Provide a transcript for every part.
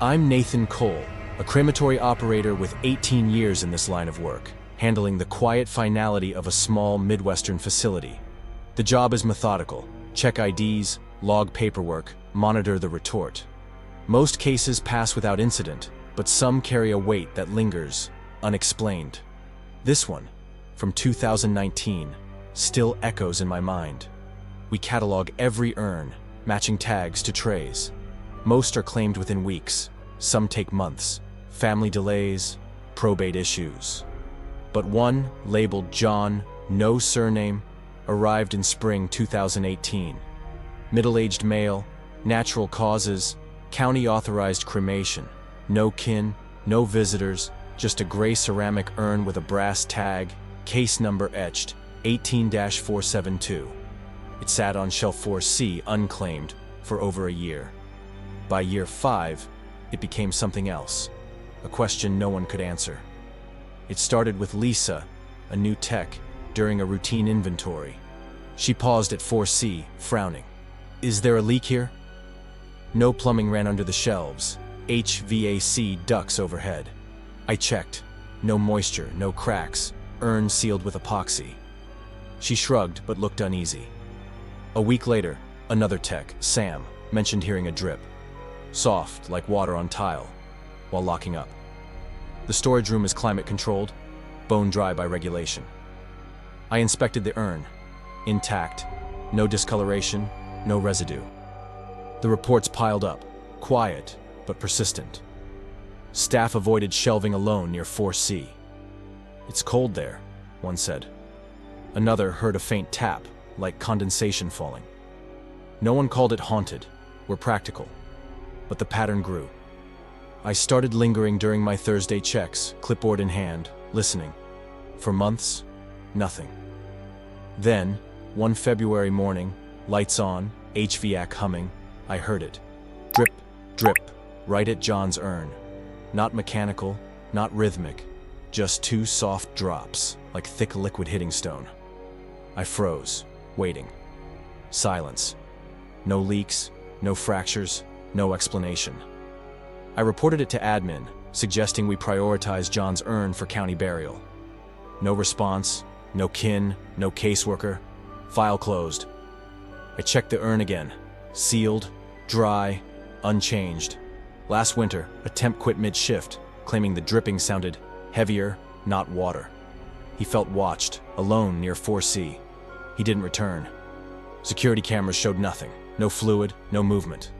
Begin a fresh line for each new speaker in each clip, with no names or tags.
I'm Nathan Cole, a crematory operator with 18 years in this line of work, handling the quiet finality of a small Midwestern facility. The job is methodical: check IDs, log paperwork, monitor the retort. Most cases pass without incident, but some carry a weight that lingers, unexplained. This one, from 2019, still echoes in my mind. We catalog every urn, matching tags to trays. Most are claimed within weeks, some take months, family delays, probate issues. But one, labeled John, no surname, arrived in spring 2018. Middle-aged male, natural causes, county-authorized cremation, no kin, no visitors, just a gray ceramic urn with a brass tag, case number etched, 18-472. It sat on shelf 4C, unclaimed, for over a year. By year 5, it became something else, a question no one could answer. It started with Lisa, a new tech, during a routine inventory. She paused at 4C, frowning. "Is there a leak here?" No plumbing ran under the shelves, HVAC ducts overhead. I checked. No moisture, no cracks, urn sealed with epoxy. She shrugged but looked uneasy. A week later, another tech, Sam, mentioned hearing a drip. Soft, like water on tile, while locking up. The storage room is climate-controlled, bone dry by regulation. I inspected the urn. Intact, no discoloration, no residue. The reports piled up, quiet but persistent. Staff avoided shelving alone near 4C. "It's cold there," one said. Another heard a faint tap, like condensation falling. No one called it haunted. We're practical. But the pattern grew. I started lingering during my Thursday checks, clipboard in hand, listening. For months, nothing. Then, one February morning, lights on, HVAC humming, I heard it. Drip, drip, right at John's urn. Not mechanical, not rhythmic, just 2 soft drops, like thick liquid hitting stone. I froze, waiting. Silence. No leaks, no fractures, no explanation. I reported it to admin, suggesting we prioritize John's urn for county burial. No response, no kin, no caseworker. File closed. I checked the urn again. Sealed, dry, unchanged. Last winter, a temp quit mid-shift, claiming the dripping sounded heavier, not water. He felt watched, alone near 4C. He didn't return. Security cameras showed nothing. No fluid, no movement.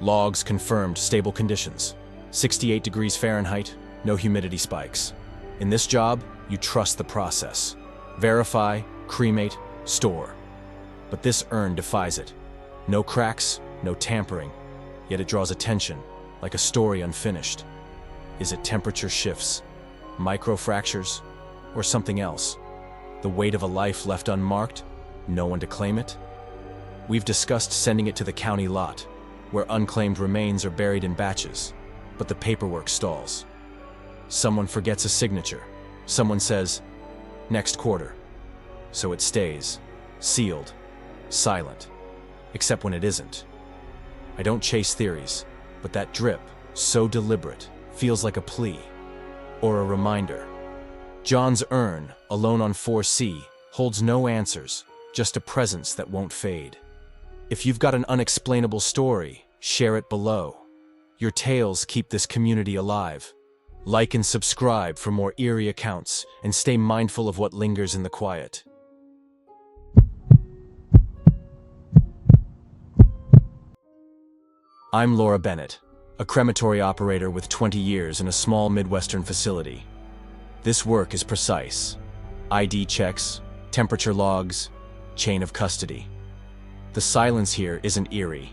Logs confirmed stable conditions. 68 degrees Fahrenheit, no humidity spikes. In this job, you trust the process. Verify, cremate, store. But this urn defies it. No cracks, no tampering, yet it draws attention, like a story unfinished. Is it temperature shifts, microfractures, or something else? The weight of a life left unmarked, no one to claim it? We've discussed sending it to the county lot, where unclaimed remains are buried in batches, but the paperwork stalls. Someone forgets a signature. Someone says, "Next quarter." So it stays, sealed, silent, except when it isn't. I don't chase theories, but that drip, so deliberate, feels like a plea, or a reminder. John's urn, alone on 4C, holds no answers, just a presence that won't fade. If you've got an unexplainable story, share it below. Your tales keep this community alive. Like and subscribe for more eerie accounts, and stay mindful of what lingers in the quiet. I'm Laura Bennett, a crematory operator with 20 years in a small Midwestern facility. This work is precise. ID checks, temperature logs, chain of custody. The silence here isn't eerie.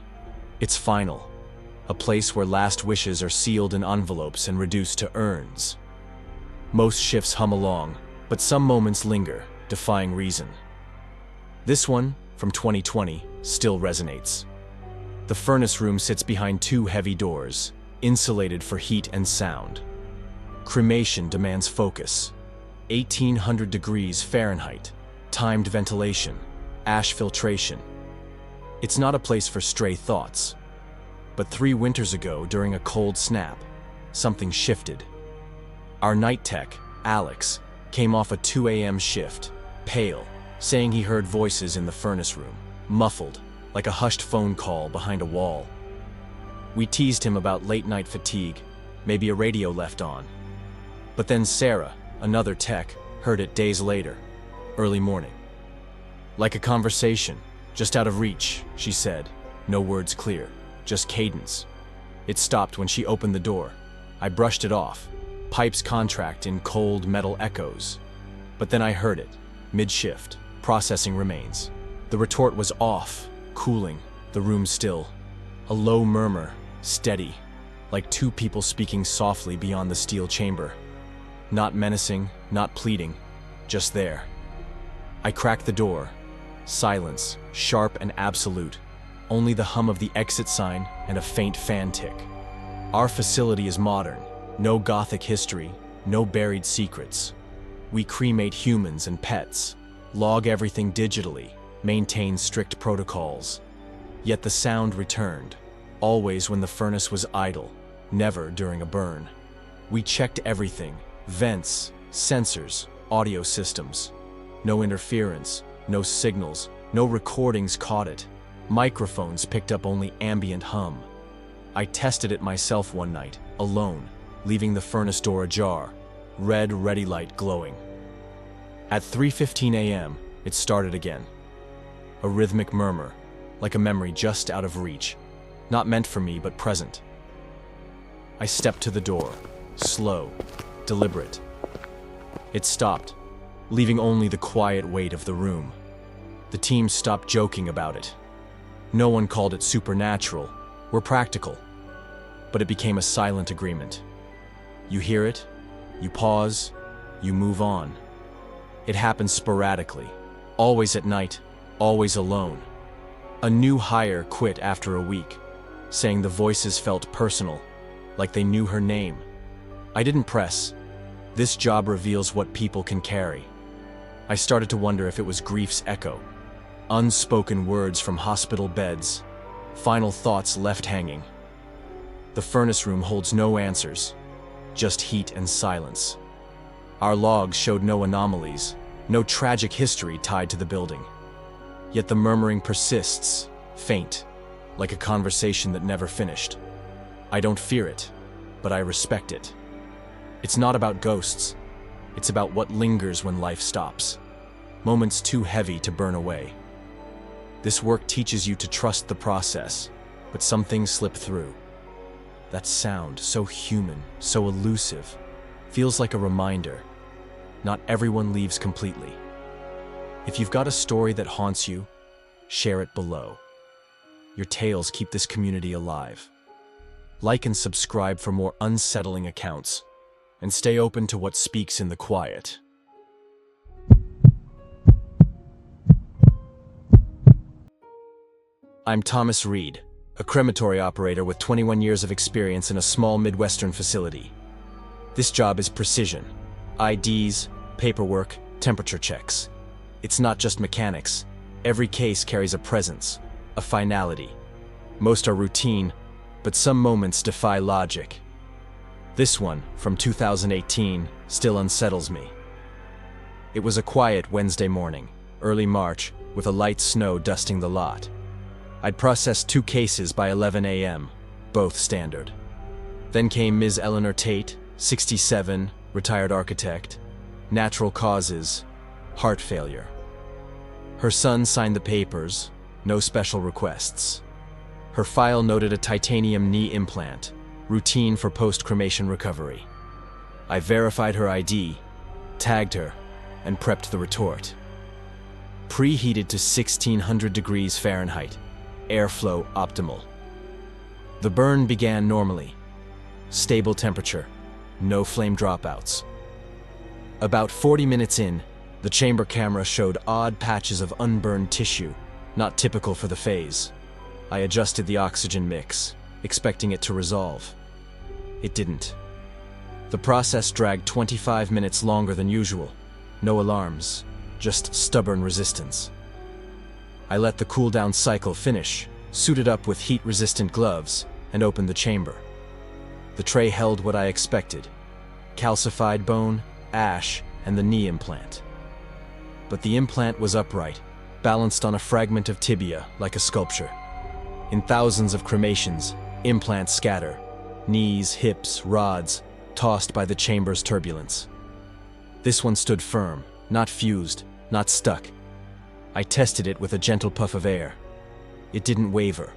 It's final. A place where last wishes are sealed in envelopes and reduced to urns. Most shifts hum along, but some moments linger, defying reason. This one, from 2020, still resonates. The furnace room sits behind 2 heavy doors, insulated for heat and sound. Cremation demands focus. 1800 degrees Fahrenheit, timed ventilation, ash filtration. It's not a place for stray thoughts. But 3 winters ago, during a cold snap, something shifted. Our night tech, Alex, came off a 2 a.m. shift, pale, saying he heard voices in the furnace room, muffled, like a hushed phone call behind a wall. We teased him about late-night fatigue, maybe a radio left on. But then Sarah, another tech, heard it days later, early morning. Like a conversation, just out of reach, she said, no words clear, just cadence. It stopped when she opened the door. I brushed it off, pipes contract in cold metal echoes. But then I heard it, mid-shift, processing remains. The retort was off, cooling, the room still. A low murmur, steady, like 2 people speaking softly beyond the steel chamber. Not menacing, not pleading, just there. I cracked the door. Silence, sharp and absolute. Only the hum of the exit sign and a faint fan tick. Our facility is modern. No Gothic history, no buried secrets. We cremate humans and pets, log everything digitally, maintain strict protocols. Yet the sound returned, always when the furnace was idle, never during a burn. We checked everything, vents, sensors, audio systems. No interference, no signals, no recordings caught it. Microphones picked up only ambient hum. I tested it myself one night, alone, leaving the furnace door ajar, red ready light glowing. At 3:15 a.m., it started again. A rhythmic murmur, like a memory just out of reach, not meant for me but present. I stepped to the door, slow, deliberate. It stopped, leaving only the quiet weight of the room. The team stopped joking about it. No one called it supernatural, we're practical. But it became a silent agreement. You hear it, you pause, you move on. It happens sporadically, always at night, always alone. A new hire quit after a week, saying the voices felt personal, like they knew her name. I didn't press. This job reveals what people can carry. I started to wonder if it was grief's echo. Unspoken words from hospital beds, final thoughts left hanging. The furnace room holds no answers, just heat and silence. Our logs showed no anomalies, no tragic history tied to the building. Yet the murmuring persists, faint, like a conversation that never finished. I don't fear it, but I respect it. It's not about ghosts. It's about what lingers when life stops. Moments too heavy to burn away. This work teaches you to trust the process, but some things slip through. That sound, so human, so elusive, feels like a reminder. Not everyone leaves completely. If you've got a story that haunts you, share it below. Your tales keep this community alive. Like and subscribe for more unsettling accounts, and stay open to what speaks in the quiet. I'm Thomas Reed, a crematory operator with 21 years of experience in a small Midwestern facility. This job is precision. IDs, paperwork, temperature checks. It's not just mechanics. Every case carries a presence, a finality. Most are routine, but some moments defy logic. This one, from 2018, still unsettles me. It was a quiet Wednesday morning, early March, with a light snow dusting the lot. I'd processed 2 cases by 11 a.m., both standard. Then came Ms. Eleanor Tate, 67, retired architect, natural causes, heart failure. Her son signed the papers, no special requests. Her file noted a titanium knee implant, routine for post-cremation recovery. I verified her ID, tagged her, and prepped the retort. Preheated to 1600 degrees Fahrenheit, airflow optimal. The burn began normally. Stable temperature, no flame dropouts. About 40 minutes in, the chamber camera showed odd patches of unburned tissue, not typical for the phase. I adjusted the oxygen mix, expecting it to resolve. It didn't. The process dragged 25 minutes longer than usual. No alarms, just stubborn resistance. I let the cool-down cycle finish, suited up with heat-resistant gloves, and opened the chamber. The tray held what I expected: calcified bone, ash, and the knee implant. But the implant was upright, balanced on a fragment of tibia like a sculpture. In thousands of cremations, implants scatter, knees, hips, rods, tossed by the chamber's turbulence. This one stood firm, not fused, not stuck. I tested it with a gentle puff of air. It didn't waver.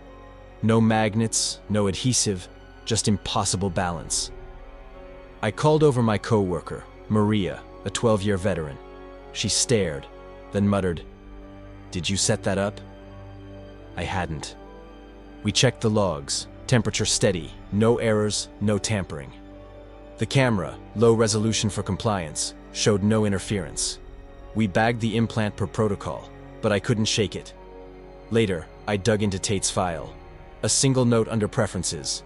No magnets, no adhesive, just impossible balance. I called over my co-worker, Maria, a 12-year veteran. She stared, then muttered, "Did you set that up?" I hadn't. We checked the logs, temperature steady, no errors, no tampering. The camera, low resolution for compliance, showed no interference. We bagged the implant per protocol, but I couldn't shake it. Later, I dug into Tate's file. A single note under preferences.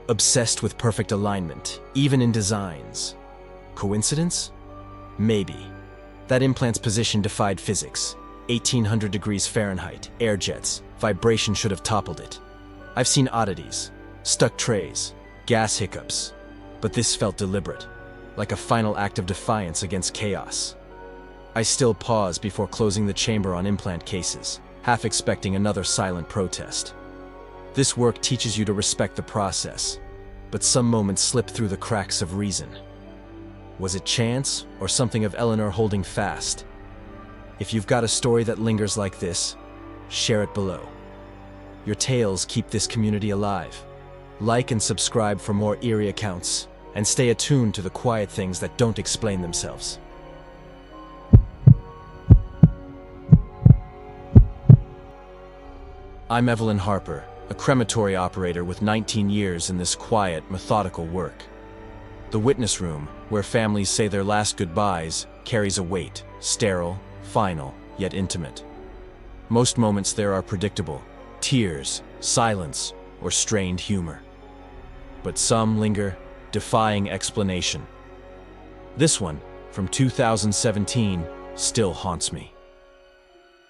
Obsessed with perfect alignment, even in designs. Coincidence? Maybe. That implant's position defied physics. 1800 degrees Fahrenheit, air jets, vibration should have toppled it. I've seen oddities, stuck trays, gas hiccups, but this felt deliberate, like a final act of defiance against chaos. I still paused before closing the chamber on implant cases, half expecting another silent protest. This work teaches you to respect the process, but some moments slip through the cracks of reason. Was it chance or something of Eleanor holding fast? If you've got a story that lingers like this, share it below. Your tales keep this community alive. Like and subscribe for more eerie accounts, and stay attuned to the quiet things that don't explain themselves. I'm Evelyn Harper, a crematory operator with 19 years in this quiet, methodical work. The witness room, where families say their last goodbyes, carries a weight, sterile, final, yet intimate. Most moments there are predictable: tears, silence, or strained humor. But some linger, defying explanation. This one, from 2017, still haunts me.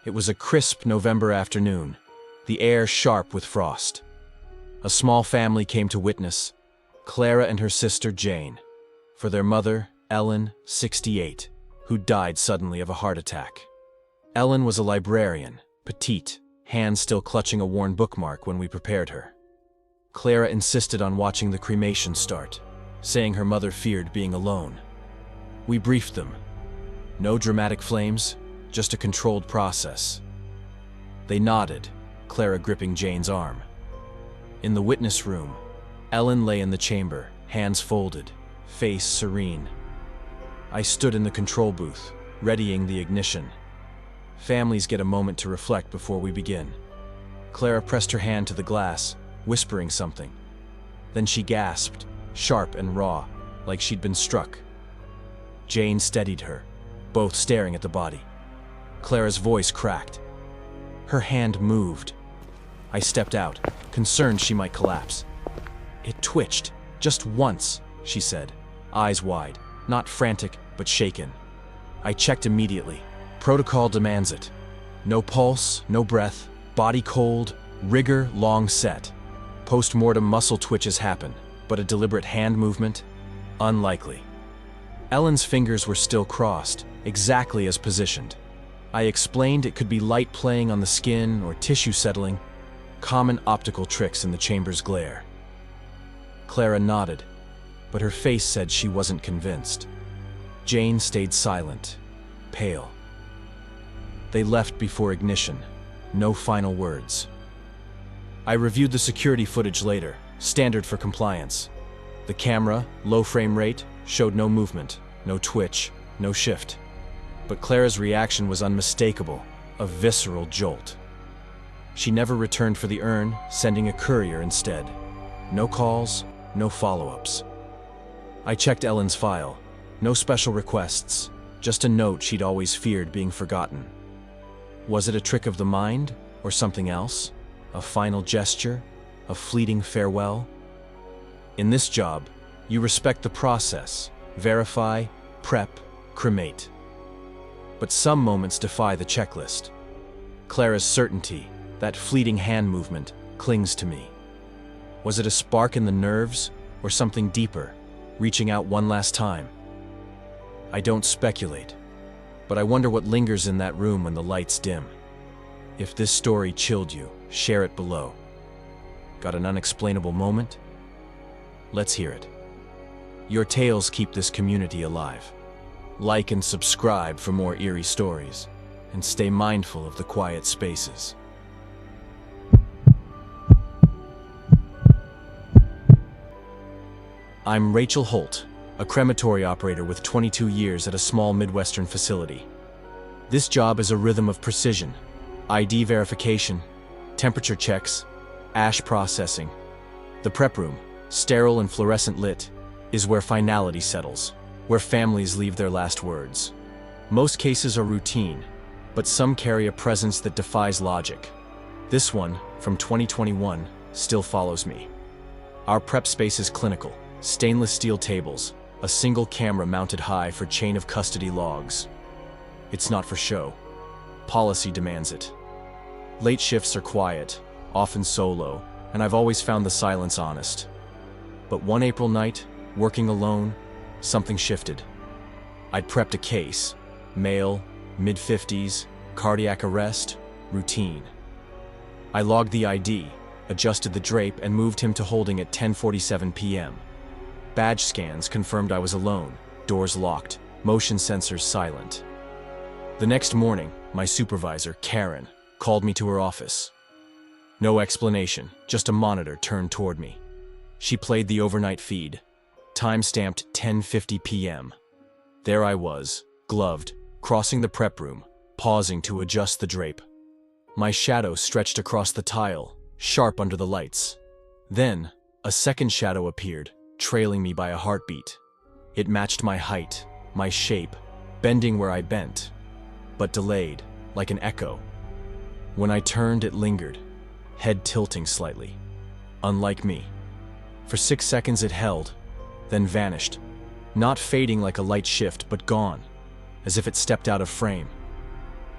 It was a crisp November afternoon, the air sharp with frost. A small family came to witness, Clara and her sister Jane, for their mother, Ellen, 68, who died suddenly of a heart attack. Ellen was a librarian, petite, hands still clutching a worn bookmark when we prepared her. Clara insisted on watching the cremation start, saying her mother feared being alone. We briefed them. No dramatic flames, just a controlled process. They nodded, Clara gripping Jane's arm. In the witness room, Ellen lay in the chamber, hands folded, face serene. I stood in the control booth, readying the ignition. Families get a moment to reflect before we begin. Clara pressed her hand to the glass, whispering something. Then she gasped, sharp and raw, like she'd been struck. Jane steadied her, both staring at the body. Clara's voice cracked. Her hand moved. I stepped out, concerned she might collapse. It twitched, just once, she said, eyes wide, not frantic, but shaken. I checked immediately. Protocol demands it. No pulse, no breath, body cold, rigor long set. Post-mortem muscle twitches happen, but a deliberate hand movement? Unlikely. Ellen's fingers were still crossed, exactly as positioned. I explained it could be light playing on the skin or tissue settling, common optical tricks in the chamber's glare. Clara nodded, but her face said she wasn't convinced. Jane stayed silent, pale. They left before ignition, no final words. I reviewed the security footage later, standard for compliance. The camera, low frame rate, showed no movement, no twitch, no shift. But Clara's reaction was unmistakable, a visceral jolt. She never returned for the urn, sending a courier instead. No calls, no follow-ups. I checked Ellen's file. No special requests, just a note she'd always feared being forgotten. Was it a trick of the mind, or something else? A final gesture? A fleeting farewell? In this job, you respect the process, verify, prep, cremate. But some moments defy the checklist. Clara's certainty, that fleeting hand movement, clings to me. Was it a spark in the nerves, or something deeper, reaching out one last time? I don't speculate, but I wonder what lingers in that room when the lights dim. If this story chilled you, share it below. Got an unexplainable moment? Let's hear it. Your tales keep this community alive. Like and subscribe for more eerie stories, and stay mindful of the quiet spaces. I'm Rachel Holt, a crematory operator with 22 years at a small Midwestern facility. This job is a rhythm of precision: ID verification, temperature checks, ash processing. The prep room, sterile and fluorescent lit, is where finality settles, where families leave their last words. Most cases are routine, but some carry a presence that defies logic. This one, from 2021, still follows me. Our prep space is clinical: stainless steel tables, a single camera mounted high for chain of custody logs. It's not for show. Policy demands it. Late shifts are quiet, often solo, and I've always found the silence honest. But one April night, working alone, something shifted. I'd prepped a case: male, mid-50s, cardiac arrest, routine. I logged the ID, adjusted the drape, and moved him to holding at 10:47 p.m. Badge scans confirmed I was alone, doors locked, motion sensors silent. The next morning, my supervisor, Karen, called me to her office. No explanation, just a monitor turned toward me. She played the overnight feed, time-stamped 10:50 p.m. There I was, gloved, crossing the prep room, pausing to adjust the drape. My shadow stretched across the tile, sharp under the lights. Then, a second shadow appeared, trailing me by a heartbeat. It matched my height, my shape, bending where I bent, but delayed, like an echo. When I turned, it lingered, head tilting slightly. Unlike me. For 6 seconds it held, then vanished, not fading like a light shift, but gone, as if it stepped out of frame.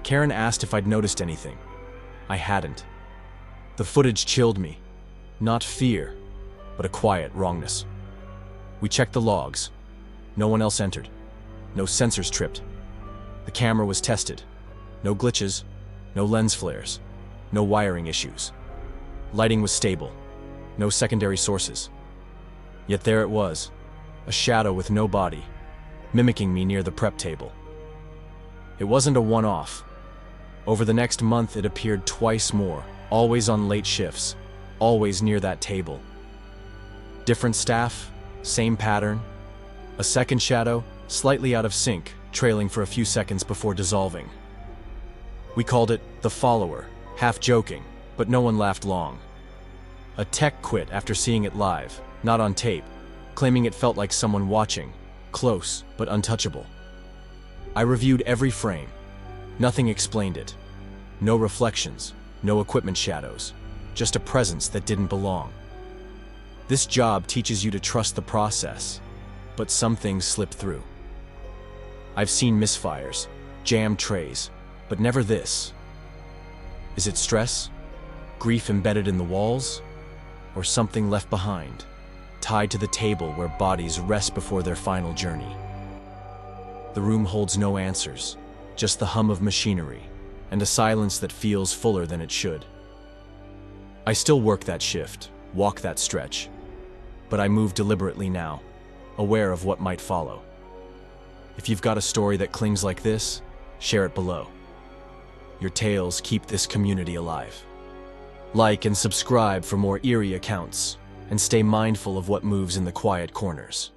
Karen asked if I'd noticed anything. I hadn't. The footage chilled me, not fear, but a quiet wrongness. We checked the logs. No one else entered. No sensors tripped. The camera was tested. No glitches, no lens flares, no wiring issues. Lighting was stable. No secondary sources. Yet there it was, a shadow with no body, mimicking me near the prep table. It wasn't a one-off. Over the next month it appeared twice more, always on late shifts, always near that table. Different staff, same pattern. A second shadow, slightly out of sync, trailing for a few seconds before dissolving. We called it the follower, half joking, but no one laughed long. A tech quit after seeing it live, not on tape, claiming it felt like someone watching, close but untouchable. I reviewed every frame. Nothing explained it. No reflections, no equipment shadows, just a presence that didn't belong. This job teaches you to trust the process, but some things slip through. I've seen misfires, jammed trays, but never this. Is it stress? Grief embedded in the walls? Or something left behind, tied to the table where bodies rest before their final journey? The room holds no answers, just the hum of machinery, and a silence that feels fuller than it should. I still work that shift, walk that stretch, but I move deliberately now, aware of what might follow. If you've got a story that clings like this, share it below. Your tales keep this community alive. Like and subscribe for more eerie accounts, and stay mindful of what moves in the quiet corners.